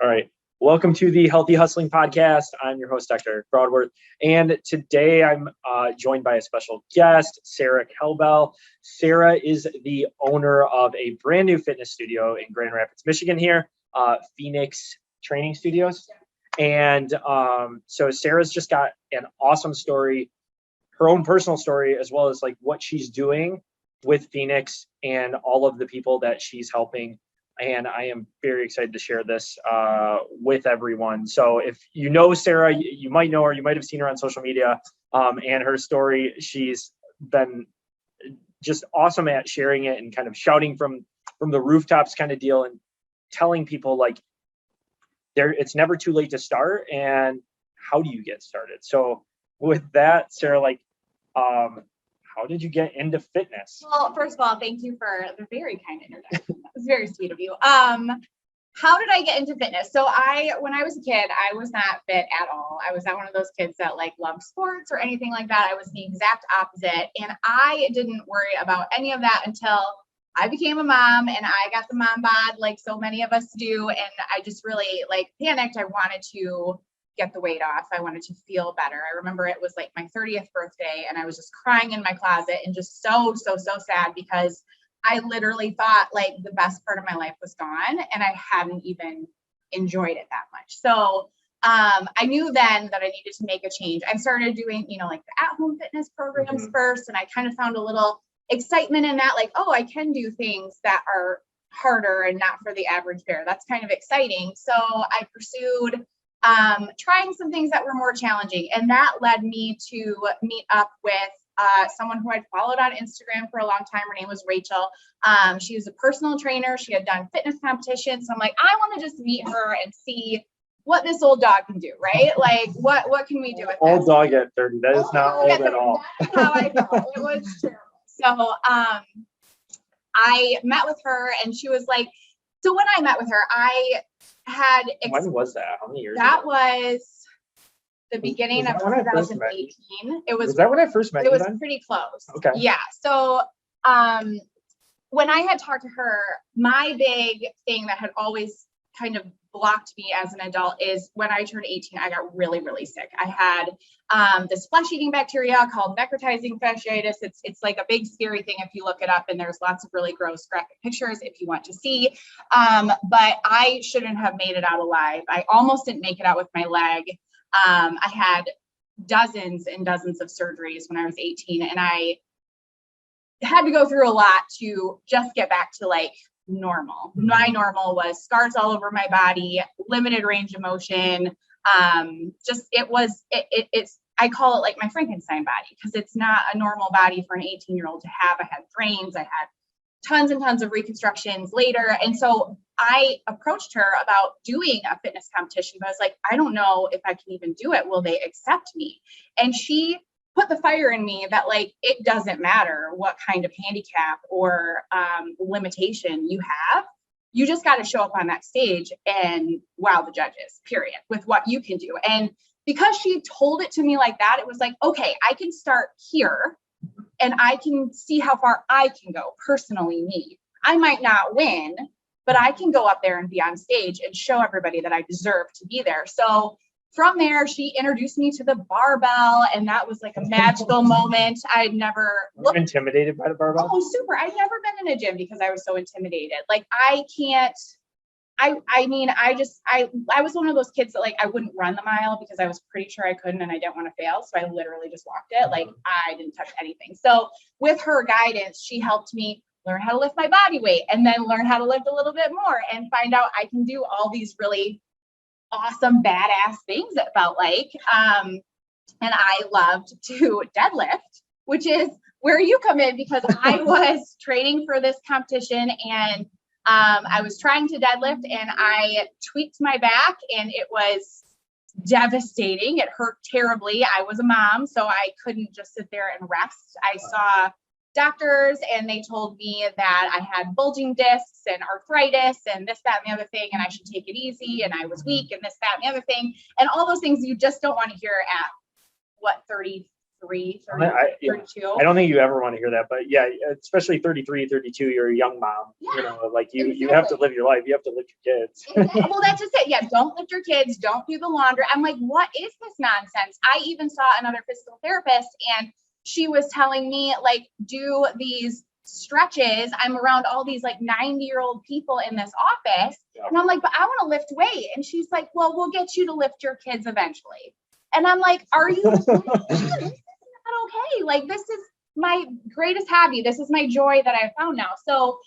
All right. Welcome to the Healthy Hustling Podcast. I'm your host, Dr. Broadworth. And today I'm joined by a special guest, Sarah Kelbel. Sarah is the owner of a brand new fitness studio in Grand Rapids, Michigan here, Phoenix Training Studios. And so Sarah's just got an awesome story, her own personal story, as well as like what she's doing with Phoenix and all of the people that she's helping. And I am very excited to share this with everyone. So if you know Sarah, you might know her, you might have seen her on social media, and her story. She's been just awesome at sharing it and kind of shouting from the rooftops kind of deal and telling people like it's never too late to start. And how do you get started? So with that, Sarah, like, how did you get into fitness? Well, first of all, thank you for the very kind introduction. That was very sweet of you. How did I get into fitness? So when I was a kid, I was not fit at all. I was not one of those kids that like loved sports or anything like that. I was the exact opposite. And I didn't worry about any of that until I became a mom and I got the mom bod like so many of us do. And I just really like panicked. I wanted to get the weight off. I wanted to feel better. I remember it was like my 30th birthday and I was just crying in my closet and just so sad because I literally thought like the best part of my life was gone and I hadn't even enjoyed it that much. So I knew then that I needed to make a change. I started doing, like the at-home fitness programs first, and I kind of found a little excitement in that, like, oh, I can do things that are harder and not for the average bear. That's kind of exciting. So I pursued trying some things that were more challenging. And that led me to meet up with someone who I'd followed on Instagram for a long time. Her name was Rachel. She was a personal trainer. She had done fitness competitions. So I'm like, I want to just meet her and see what this old dog can do, right? Like, what can we do with old dog at 30? That is not old at all. That's how I felt. It was terrible. So I met with her and she was like, so when I met with her, I had... When was that? How many years That ago? was the beginning of 2018. Was that when I first met you? It was pretty close. Okay. Yeah. So when I had talked to her, my big thing that had always kind of blocked me as an adult is when I turned 18, I got really, really sick. I had this flesh-eating bacteria called necrotizing fasciitis. It's like a big scary thing if you look it up, and there's lots of really gross graphic pictures if you want to see. But I shouldn't have made it out alive. I almost didn't make it out with my leg. I had dozens and dozens of surgeries when I was 18, and I had to go through a lot to just get back to like normal. My normal was scars all over my body, limited range of motion. It's I call it like my Frankenstein body because it's not a normal body for an 18-year-old to have. I had drains, I had tons and tons of reconstructions later. And so I approached her about doing a fitness competition, but I was like, I don't know if I can even do it. Will they accept me? And she put the fire in me that like, it doesn't matter what kind of handicap or limitation you have. You just got to show up on that stage and wow the judges, period, with what you can do. And because she told it to me like that, it was like, okay, I can start here and I can see how far I can go personally, me. I might not win, but I can go up there and be on stage and show everybody that I deserve to be there. So from there, she introduced me to the barbell, and that was like a magical moment. I'd never looked intimidated by the barbell. Oh, super. I'd never been in a gym because I was so intimidated. Like I was one of those kids that like I wouldn't run the mile because I was pretty sure I couldn't and I didn't want to fail. So I literally just walked it. Like I didn't touch anything. So with her guidance, she helped me learn how to lift my body weight and then learn how to lift a little bit more and find out I can do all these really awesome, badass things, it felt like. And I loved to deadlift, which is where you come in because I was training for this competition and I was trying to deadlift and I tweaked my back and it was devastating. It hurt terribly. I was a mom, so I couldn't just sit there and rest. I saw doctors and they told me that I had bulging discs and arthritis and this, that, and the other thing, and I should take it easy, and I was weak and this, that, and the other thing, and all those things you just don't want to hear at 34 33, Yeah, 32. I don't think you ever want to hear that, but yeah, especially 33, 32, you're a young mom. Yeah, Like you exactly. have to live your life. You have to lift your kids. Exactly. Well, that's just it. Yeah, don't lift your kids. Don't do the laundry. I'm like, what is this nonsense? I even saw another physical therapist, and she was telling me, like, do these stretches. I'm around all these like 90-year-old people in this office. Yeah. And I'm like, but I want to lift weight. And she's like, well, we'll get you to lift your kids eventually. And I'm like, are you this is not okay? Like, this is my greatest hobby. This is my joy that I found now. So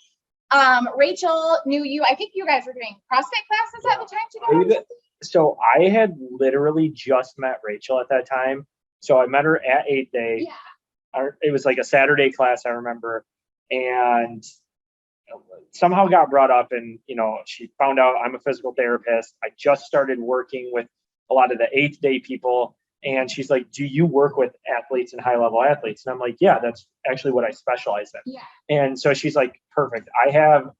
Rachel knew you. I think you guys were doing CrossFit classes at the time together. So I had literally just met Rachel at that time. So I met her at 8th Day. Yeah. It was like a Saturday class, I remember, and somehow got brought up, and she found out I'm a physical therapist. I just started working with a lot of the 8th Day people, and she's like, do you work with athletes and high level athletes? And I'm like, yeah, that's actually what I specialize in. Yeah. And so she's like, perfect. I have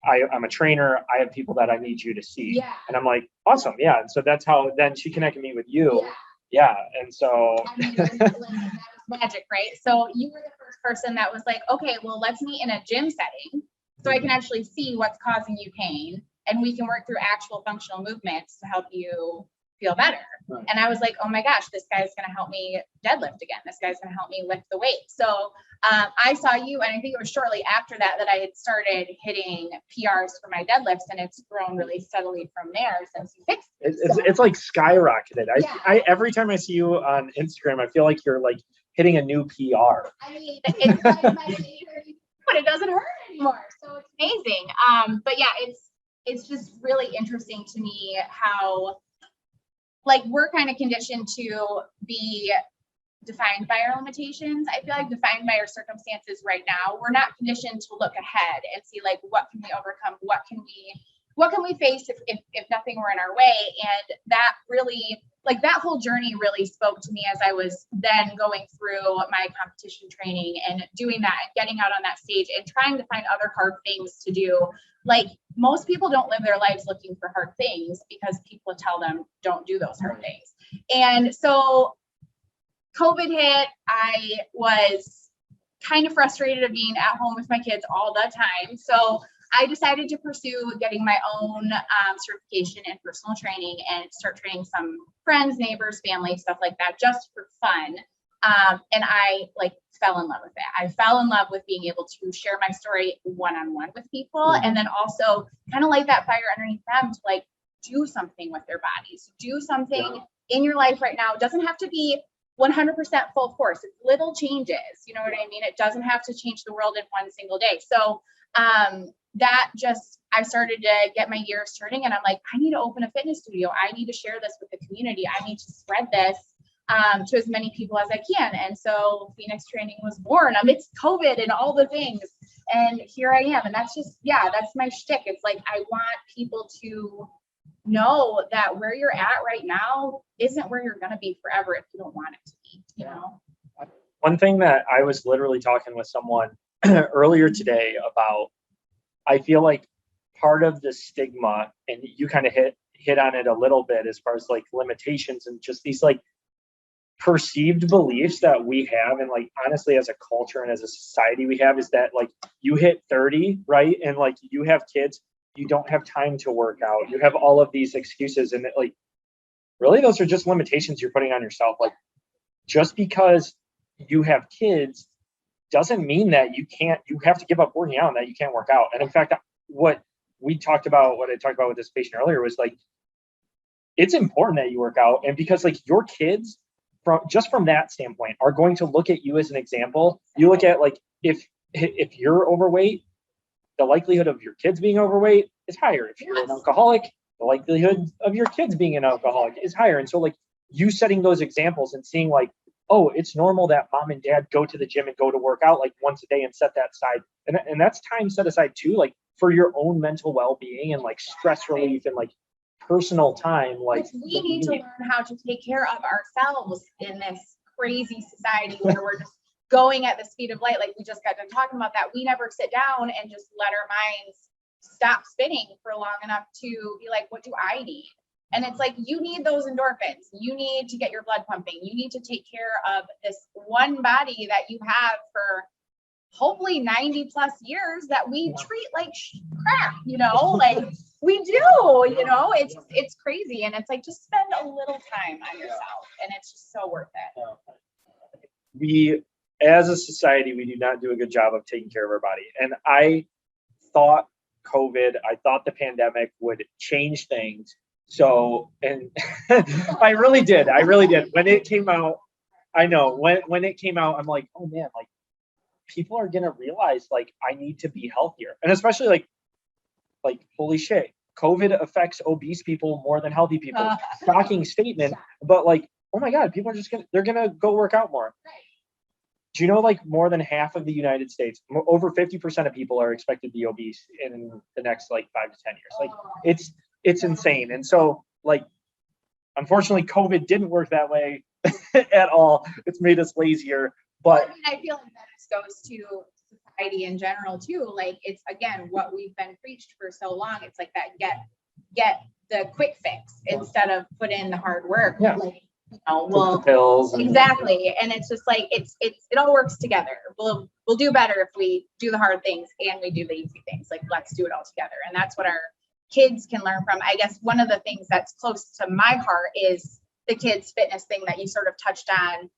I'm a trainer. I have people that I need you to see. Yeah. And I'm like, awesome. Yeah. And so that's how then she connected me with you. Yeah. And so I mean, that was magic, right? So you were the first person that was like, okay, well, let's meet in a gym setting so I can actually see what's causing you pain, and we can work through actual functional movements to help you feel better. Right. And I was like, oh my gosh, this guy's going to help me deadlift again. This guy's going to help me lift the weight. So I saw you, and I think it was shortly after that I had started hitting PRs for my deadlifts, and it's grown really steadily from there since you fixed it. It's like skyrocketed. I every time I see you on Instagram, I feel like you're like hitting a new PR. I mean, it's like my favorite, but it doesn't hurt anymore. So it's amazing. But yeah, it's just really interesting to me how, like, we're kind of conditioned to be defined by our limitations. I feel like defined by our circumstances right now. We're not conditioned to look ahead and see, like, what can we overcome? What can we face if nothing were in our way? And that really, like, that whole journey really spoke to me as I was then going through my competition training and doing that and getting out on that stage and trying to find other hard things to do. Like, most people don't live their lives looking for hard things because people tell them don't do those hard things. And so COVID hit. I was kind of frustrated of being at home with my kids all the time. So I decided to pursue getting my own certification in personal training and start training some friends, neighbors, family, stuff like that, just for fun. And I fell in love with it. I fell in love with being able to share my story one-on-one with people, and then also kind of light that fire underneath them to, like, do something with their bodies, do something in your life right now. It doesn't have to be 100% full force. It's little changes. You know what I mean? It doesn't have to change the world in one single day. So I started to get my gears turning, and I'm like, I need to open a fitness studio. I need to share this with the community. I need to spread this to as many people as I can. And so Phoenix Training was born amidst COVID and all the things. And here I am. And that's just, that's my shtick. It's like, I want people to know that where you're at right now isn't where you're going to be forever if you don't want it to be, you know? One thing that I was literally talking with someone earlier today about, I feel like part of the stigma, and you kind of hit on it a little bit as far as like limitations and just these like perceived beliefs that we have, and like honestly as a culture and as a society we have, is that like you hit 30, right, and like you have kids, you don't have time to work out, you have all of these excuses, and like really those are just limitations you're putting on yourself. Like, just because you have kids doesn't mean that you have to give up working out and that you can't work out. And in fact, what I talked about with this patient earlier was like, it's important that you work out. And because like your kids, from that standpoint, are going to look at you as an example. You look at like, if you're overweight, the likelihood of your kids being overweight is higher. If you're an alcoholic, the likelihood of your kids being an alcoholic is higher. And so like you setting those examples and seeing like, oh, it's normal that mom and dad go to the gym and go to work out like once a day and set that aside. And that's time set aside too, like for your own mental well-being and like stress relief and like personal time. Like, we need to learn how to take care of ourselves in this crazy society where we're just going at the speed of light. Like we just got done talking about that. We never sit down and just let our minds stop spinning for long enough to be like, what do I need? And it's like, you need those endorphins. You need to get your blood pumping. You need to take care of this one body that you have for hopefully 90 plus years that we treat like crap, like we do, it's crazy. And it's like, just spend a little time on yourself and it's just so worth it. We, as a society, we do not do a good job of taking care of our body. And I thought the pandemic would change things. So, and I really did. When it came out, I know when it came out, I'm like, oh man, like people are going to realize like, I need to be healthier. And especially like, holy shit, COVID affects obese people more than healthy people. Shocking statement, but like, oh my God, people are they're going to go work out more. Right. Do you know, like more than half of the United States, over 50% of people are expected to be obese in the next like 5 to 10 years. Like it's insane. And so like, unfortunately, COVID didn't work that way at all. It's made us lazier, but I feel like that goes to society in general too. Like it's, again, what we've been preached for so long. It's like that, get the quick fix instead of put in the hard work. Yeah. Like, well, pills exactly. And it's just like, it all works together. We'll do better if we do the hard things and we do the easy things. Like, let's do it all together. And that's what our kids can learn from. I guess one of the things that's close to my heart is the kids fitness thing that you sort of touched on.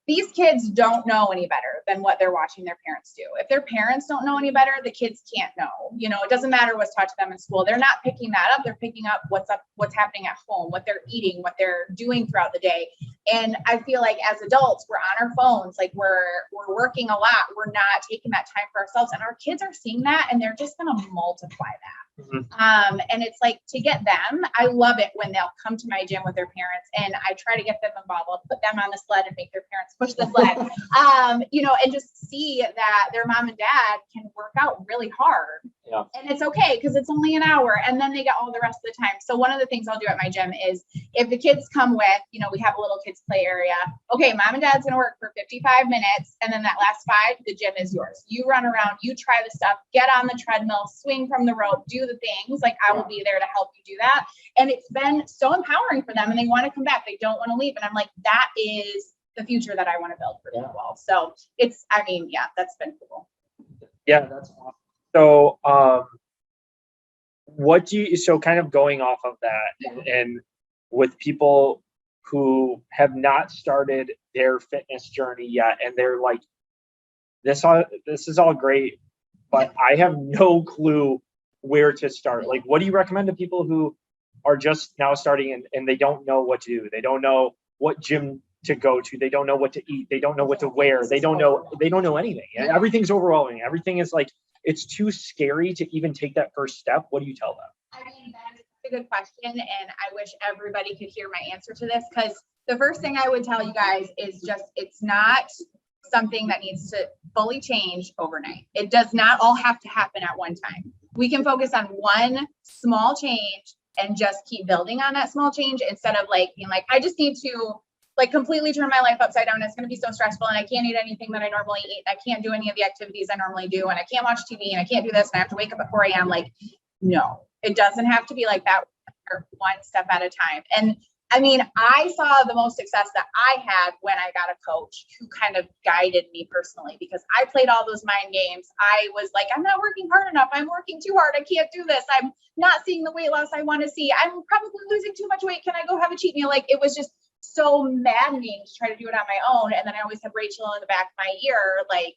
These kids don't know any better than what they're watching their parents do. If their parents don't know any better, the kids can't know. It doesn't matter what's taught to them in school. They're not picking that up. They're picking up what's happening at home, what they're eating, what they're doing throughout the day. And I feel like as adults, we're on our phones, like we're working a lot. We're not taking that time for ourselves. And our kids are seeing that and they're just going to multiply that. Mm-hmm. And it's like, to get them, I love it when they'll come to my gym with their parents and I try to get them involved. I'll put them on the sled and make their parents push the sled, and just see that their mom and dad can work out really hard. Yeah. And it's okay because it's only an hour and then they get all the rest of the time. So one of the things I'll do at my gym is if the kids come with, we have a little kids play area. Okay, mom and dad's going to work for 55 minutes. And then that last 5, the gym is yours. You run around, you try the stuff, get on the treadmill, swing from the rope, do the things. Like I will be there to help you do that. And it's been so empowering for them and they want to come back. They don't want to leave. And I'm like, that is the future that I want to build for people. So that's been cool. Yeah, that's awesome. So, so kind of going off of that and with people who have not started their fitness journey yet, and they're like, this is all great, but I have no clue where to start. Like, what do you recommend to people who are just now starting and they don't know what to do? They don't know what gym to go to. They don't know what to eat. They don't know what to wear. They don't know anything. And everything's overwhelming. Everything is like, it's too scary to even take that first step. What do you tell them? I mean, that is a good question. And I wish everybody could hear my answer to this, because the first thing I would tell you guys is just, it's not something that needs to fully change overnight. It does not all have to happen at one time. We can focus on one small change and just keep building on that small change instead of like being like, I just need to like completely turn my life upside down. It's going to be so stressful and I can't eat anything that I normally eat. I can't do any of the activities I normally do. And I can't watch TV and I can't do this. And I have to wake up at 4 a.m. Like, no, it doesn't have to be like that. One step at a time. And I mean, I saw the most success that I had when I got a coach who kind of guided me personally, because I played all those mind games. I was like, I'm not working hard enough. I'm working too hard. I can't do this. I'm not seeing the weight loss I want to see. I'm probably losing too much weight. Can I go have a cheat meal? Like, it was just so maddening to try to do it on my own. And then I always had Rachel in the back of my ear, like,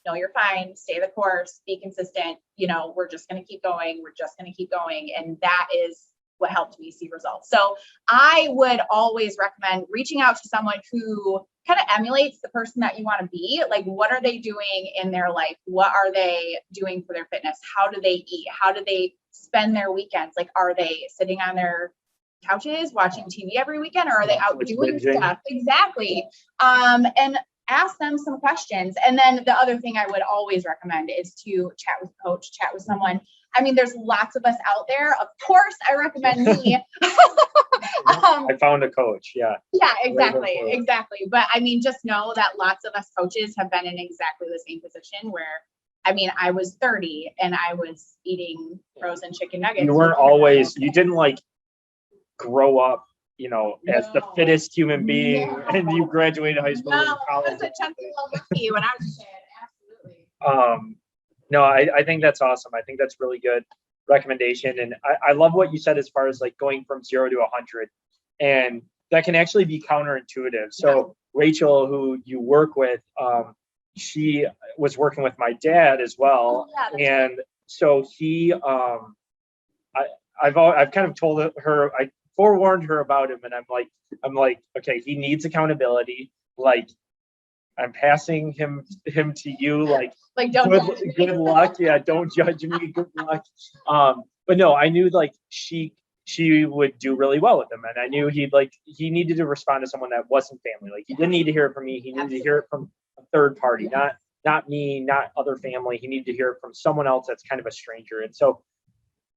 no, you're fine. Stay the course, be consistent. We're just going to keep going. We're just going to keep going. And that is what helped me see results. So I would always recommend reaching out to someone who kind of emulates the person that you want to be. Like, what are they doing in their life? What are they doing for their fitness? How do they eat? How do they spend their weekends? Like, are they sitting on their couches watching TV every weekend, or are they out doing stuff? Exactly. And ask them some questions. And then the other thing I would always recommend is to chat with a coach, chat with someone. I mean, there's lots of us out there. Of course, I recommend me. I found a coach. Yeah. Yeah, exactly. But I mean, just know that lots of us coaches have been in exactly the same position where, I mean, I was 30 and I was eating frozen chicken nuggets. You weren't always, you didn't like grow up, as the No. fittest human being, No. and you graduated high school and No, I college. was a chunky little monkey when I was a kid. Absolutely. No, I think that's awesome. I think that's really good recommendation. And I love what you said as far as like going from 0 to 100. And that can actually be counterintuitive. So Rachel, who you work with, she was working with my dad as well. And so I've kind of told her, I forewarned her about him, and I'm like, okay, he needs accountability. Like, I'm passing him to you. Like don't good luck. Yeah, don't judge me. Good luck. But no, I knew like she would do really well with him, and I knew he needed to respond to someone that wasn't family. Like he didn't need to hear it from me. He needed to hear it from a third party, not me, not other family. He needed to hear it from someone else that's kind of a stranger. And so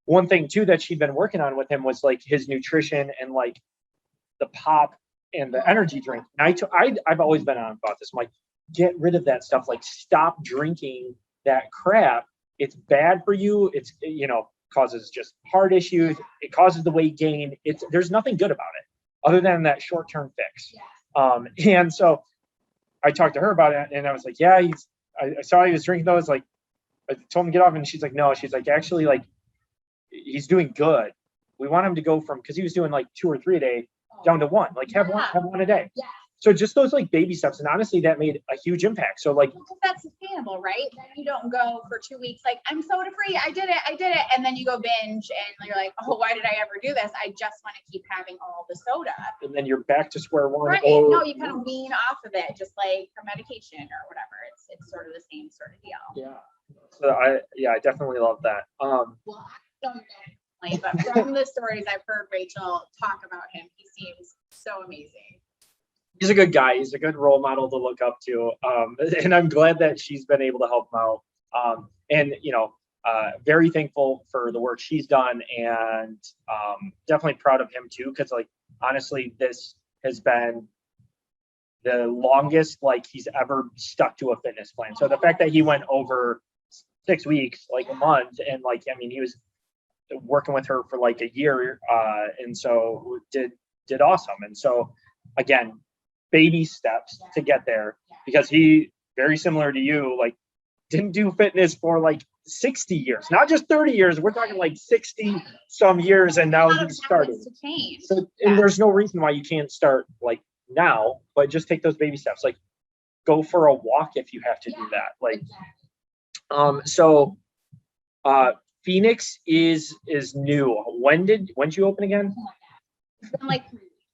one thing too that she'd been working on with him was like his nutrition and like the pop and the energy drink. And I've always been on about this. I'm like, get rid of that stuff. Like, stop drinking that crap. It's bad for you. It's, causes just heart issues. It causes the weight gain. There's nothing good about it other than that short-term fix. And so I talked to her about it, and I was like, yeah, I saw he was drinking those. Like, I told him to get off, and she's like, no. She's like, actually, like, he's doing good. We want him to go from, because he was doing like 2 or 3 a day, down to 1. Like have one a day. Yeah. So just those like baby steps, and honestly, that made a huge impact. So like, because that's sustainable, right? Then you don't go for 2 weeks like, I'm soda free, I did it, and then you go binge, and you're like, oh, why did I ever do this? I just want to keep having all the soda. And then you're back to square one. Right? No, you kind of wean off of it, just like for medication or whatever. It's sort of the same sort of deal. Yeah. So I definitely love that. Well, I don't know, but from the stories I've heard Rachel talk about him, he seems so amazing. He's a good guy. He's a good role model to look up to. And I'm glad that she's been able to help him out. And very thankful for the work she's done, and definitely proud of him too. Because like honestly, this has been the longest like he's ever stuck to a fitness plan. So the fact that he went over 6 weeks, like a month, and like I mean he was working with her for like a year, and so did awesome. And so again, baby steps to get there, because he, very similar to you, like didn't do fitness for like 60 years, not just 30 years. We're talking like 60 some years, and now he started. So and there's no reason why you can't start like now, but just take those baby steps. Like go for a walk if you have to do that. Like so Phoenix is new. When'd you open again? It's been like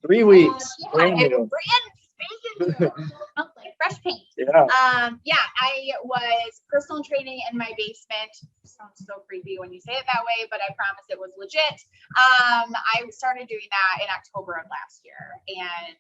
3 weeks. Brand new. Like fresh paint. Yeah. I was personal training in my basement. Sounds so creepy when you say it that way, but I promise it was legit. I started doing that in October of last year, and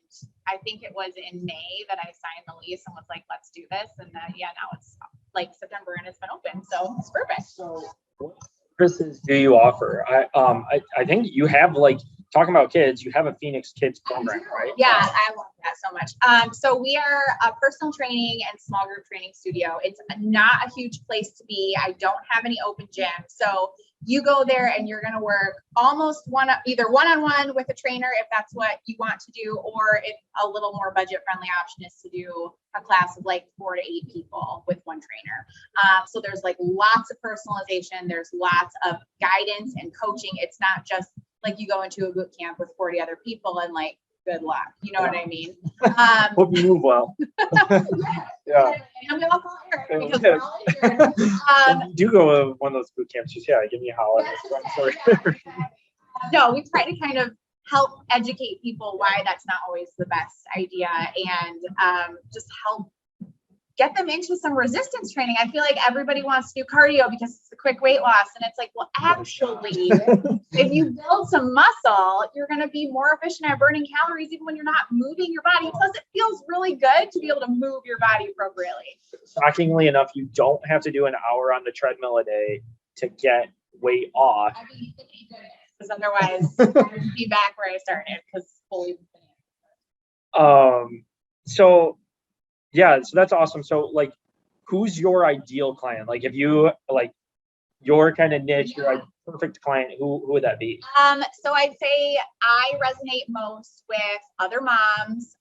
I think it was in May that I signed the lease and was like, let's do this. And then now it's like September and it's been open, so it's perfect. So what services do you offer? I think you have, like, talking about kids, you have a Phoenix Kids program, right? Yeah, I love that so much. So we are a personal training and small group training studio. It's not a huge place to be. I don't have any open gyms. So you go there and you're going to work almost either one-on-one with a trainer if that's what you want to do, or if a little more budget-friendly option is to do a class of like 4 to 8 people with one trainer. So there's like lots of personalization. There's lots of guidance and coaching. It's not just like you go into a boot camp with 40 other people and like, good luck. You know what I mean? Hope you move well. Yeah. And we all call Eric because we're all injured. If you do go to one of those boot camps, just give me a holler. No, we try to kind of help educate people why that's not always the best idea, and just help get them into some resistance training. I feel like everybody wants to do cardio because it's a quick weight loss. And it's like, well, actually, if you build some muscle, you're going to be more efficient at burning calories even when you're not moving your body. Plus, it feels really good to be able to move your body appropriately. Shockingly enough, you don't have to do an hour on the treadmill a day to get weight off. I mean, because otherwise, I'd be back where I started because fully. So yeah, so that's awesome. So like, who's your ideal client? Like if you like, your kind of niche, your like, perfect client, who would that be? So I'd say I resonate most with other moms.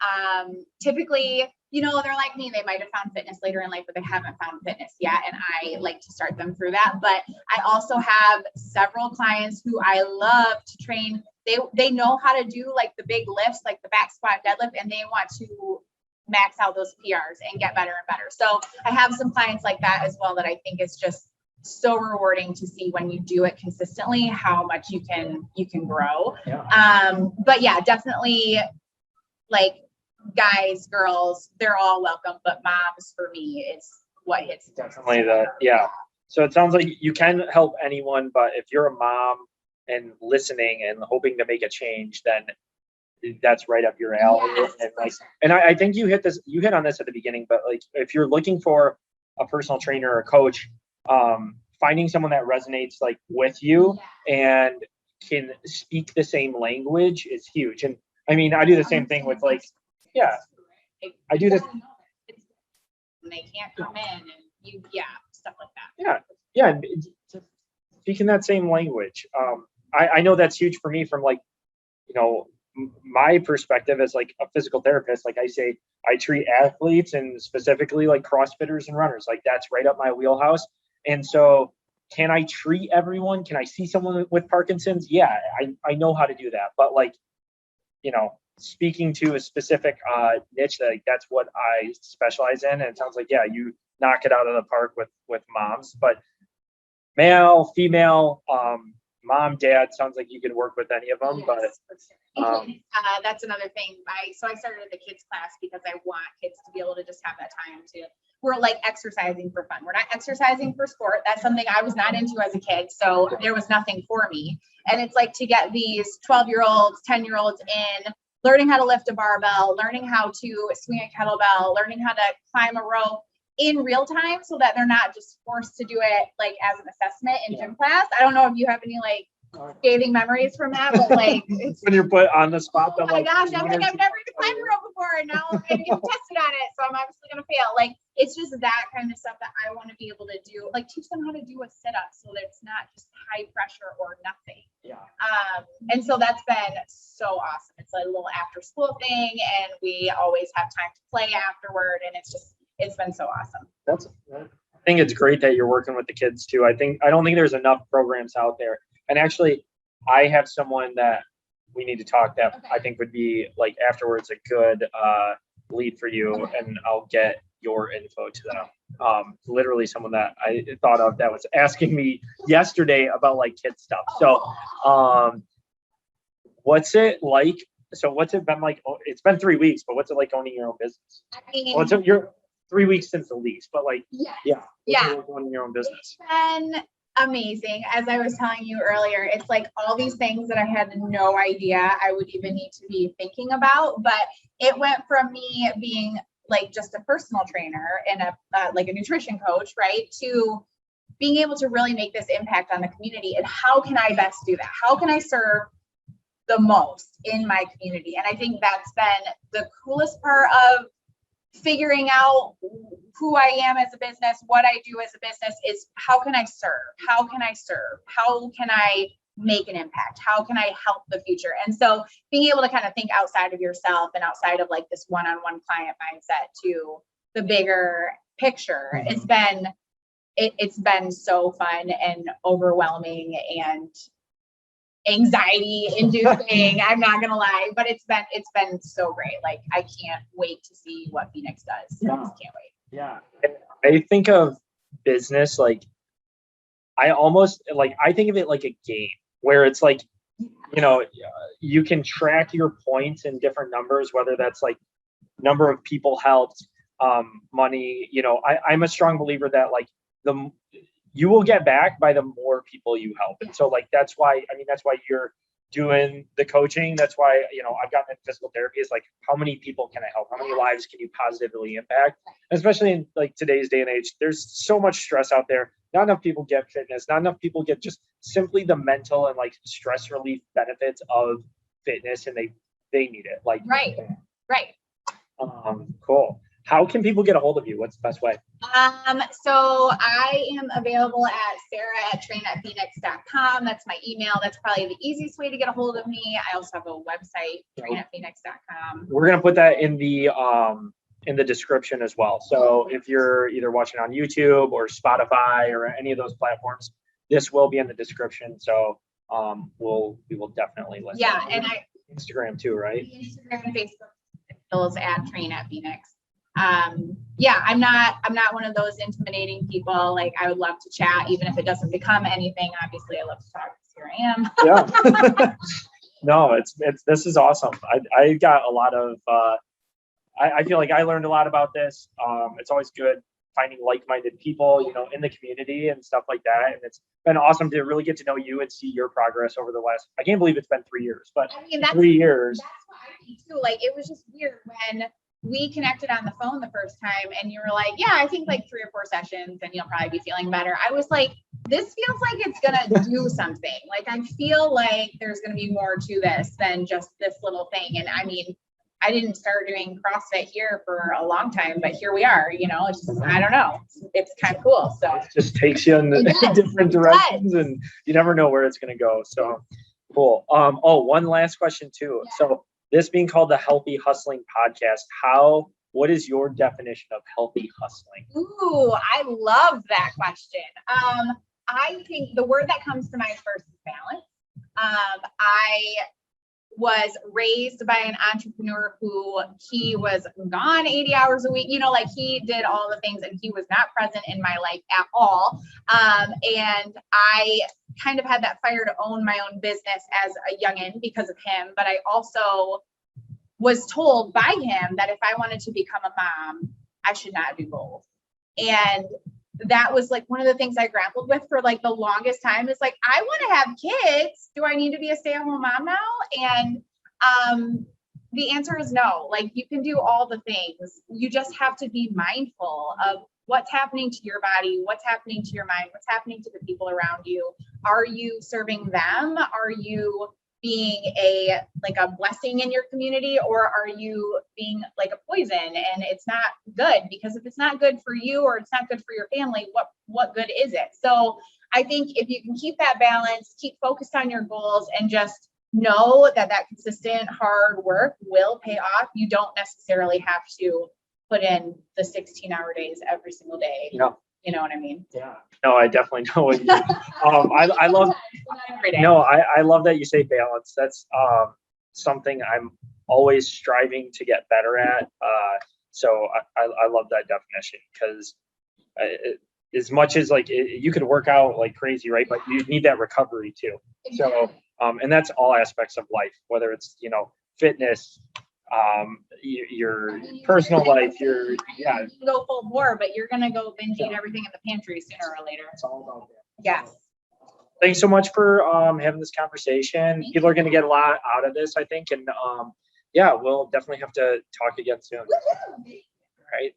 Typically, you know, they're like me, they might have found fitness later in life, but they haven't found fitness yet. And I like to start them through that. But I also have several clients who I love to train. They know how to do like the big lifts, like the back squat, deadlift, and they want to max out those PRs and get better and better. So I have some clients like that as well that I think is just so rewarding to see when you do it consistently, how much you can grow. But yeah, definitely like guys, girls, they're all welcome, but moms for me is what hits. Definitely so it sounds like you can help anyone, but if you're a mom and listening and hoping to make a change, then that's right up your alley. Yes, and I think you hit on this at the beginning, but like if you're looking for a personal trainer or a coach, finding someone that resonates like with you and can speak the same language is huge. And I mean, I do the same thing with like, I do this. They can't come in and stuff like that. Speaking that same language. I know that's huge for me from like, you know, my perspective as like a physical therapist. Like I say, I treat athletes and specifically like CrossFitters and runners. Like that's right up my wheelhouse. And so can I treat everyone? Can I see someone with Parkinson's? Yeah, I know how to do that. But like, you know, speaking to a specific niche, like that's what I specialize in. And it sounds like, you knock it out of the park with moms, but male, female, mom, dad, sounds like you can work with any of them. Yes. But that's another thing. I started the kids class because I want kids to be able to just have that time we're like exercising for fun. We're not exercising for sport. That's something I was not into as a kid. So there was nothing for me. And it's like to get these 12-year-olds, 10-year-olds in, learning how to lift a barbell, learning how to swing a kettlebell, learning how to climb a rope in real time so that they're not just forced to do it like as an assessment in gym class. I don't know if you have any like scathing memories from that, but like it's when you're put on the spot. Oh my gosh, I'm like, I've never even climbed a rope before, and now I'm getting tested on it, so I'm obviously gonna fail. Like it's just that kind of stuff that I want to be able to do, like teach them how to do a sit-up so that it's not just high pressure or nothing. And so that's been so awesome. It's like a little after school thing, and we always have time to play afterward, and it's been so awesome. I think it's great that you're working with the kids too. I don't think there's enough programs out there. And actually, I have someone that we need to talk that I think would be like afterwards a good lead for you, and I'll get your info to them. Literally someone that I thought of that was asking me yesterday about like kid stuff. So what's it like? So what's it been like? It's been 3 weeks, but what's it like owning your own business? You're 3 weeks since the lease, but like, owning your own business. It's been amazing. As I was telling you earlier, it's like all these things that I had no idea I would even need to be thinking about, but it went from me being like just a personal trainer and like a nutrition coach, right, to being able to really make this impact on the community. And how can I best do that? How can I serve the most in my community? And I think that's been the coolest part of figuring out who I am as a business, what I do as a business is how can I serve? How can I make an impact? How can I help the future? And so being able to kind of think outside of yourself and outside of like this one-on-one client mindset to the bigger picture, it's been so fun and overwhelming and anxiety inducing. I'm not gonna lie, but it's been so great. Like I can't wait to see what Phoenix does. I just can't wait. Yeah. I think of business like I think of it like a game where it's like, you know, you can track your points in different numbers, whether that's like number of people helped, money. You know, I'm a strong believer that like you will get back by the more people you help. And so like, that's why you're doing the coaching. That's why, you know, I've gotten into physical therapy is like, how many people can I help? How many lives can you positively impact? Especially in like today's day and age, there's so much stress out there. Not enough people get fitness. Not enough people get just simply the mental and like stress relief benefits of fitness. And they need it. Like, right. Cool. How can people get a hold of you? What's the best way? So I am available at sarah@trainatphoenix.com. That's my email. That's probably the easiest way to get a hold of me. I also have a website, trainatphoenix.com. We're going to put that in the description as well. So if you're either watching on YouTube or Spotify or any of those platforms, this will be in the description. So we will definitely list Yeah, and Instagram too, right? Instagram and Facebook handles at trainatphoenix. Yeah, I'm not one of those intimidating people. Like, I would love to chat, even if it doesn't become anything. Obviously, I love to talk. Here I am. Yeah. No, this is awesome. I got a lot of, I feel like I learned a lot about this. It's always good finding like-minded people, in the community and stuff like that. And it's been awesome to really get to know you and see your progress over the last, I can't believe it's been 3 years, but I mean, 3 years. That's what I think too. Like, it was just weird when we connected on the phone the first time and you were like, yeah, I think like 3 or 4 sessions and you'll probably be feeling better. I was like, this feels like it's gonna do something. Like, I feel like there's gonna be more to this than just this little thing. And I mean, I didn't start doing CrossFit here for a long time, but here we are, it's just, I don't know. It's kind of cool. So it just takes you in different directions and you never know where it's going to go. So cool. One last question too. Yeah. So this being called the Healthy Hustling Podcast, what is your definition of healthy hustling? Ooh, I love that question. I think the word that comes to mind first is balance. I was raised by an entrepreneur who he was gone 80 hours a week, like he did all the things and he was not present in my life at all. And I kind of had that fire to own my own business as a youngin' because of him. But I also was told by him that if I wanted to become a mom, I should not do both. And that was like one of the things I grappled with for like the longest time, is like, I want to have kids. Do I need to be a stay-at-home mom now? And the answer is no. Like, you can do all the things. You just have to be mindful of what's happening to your body, what's happening to your mind, what's happening to the people around you. Are you serving them? Are you being a blessing in your community, or are you being like a poison? And it's not good, because if it's not good for you or it's not good for your family, what good is it? So I think if you can keep that balance, keep focused on your goals, and just know that consistent hard work will pay off. You don't necessarily have to put in the 16-hour days every single day. Yeah. You know what I mean? Yeah. No, I definitely know what you mean. I love. No, I love that you say balance. That's something I'm always striving to get better at. So I love that definition, because as much as you could work out like crazy, right? But you need that recovery too. So and that's all aspects of life, whether it's fitness, your personal life, you can go full bore, but you're gonna go binge eat everything in the pantry sooner or later. It's all about that. Yes. Thanks so much for having this conversation. People are going to get a lot out of this, I think, and we'll definitely have to talk again soon. All right.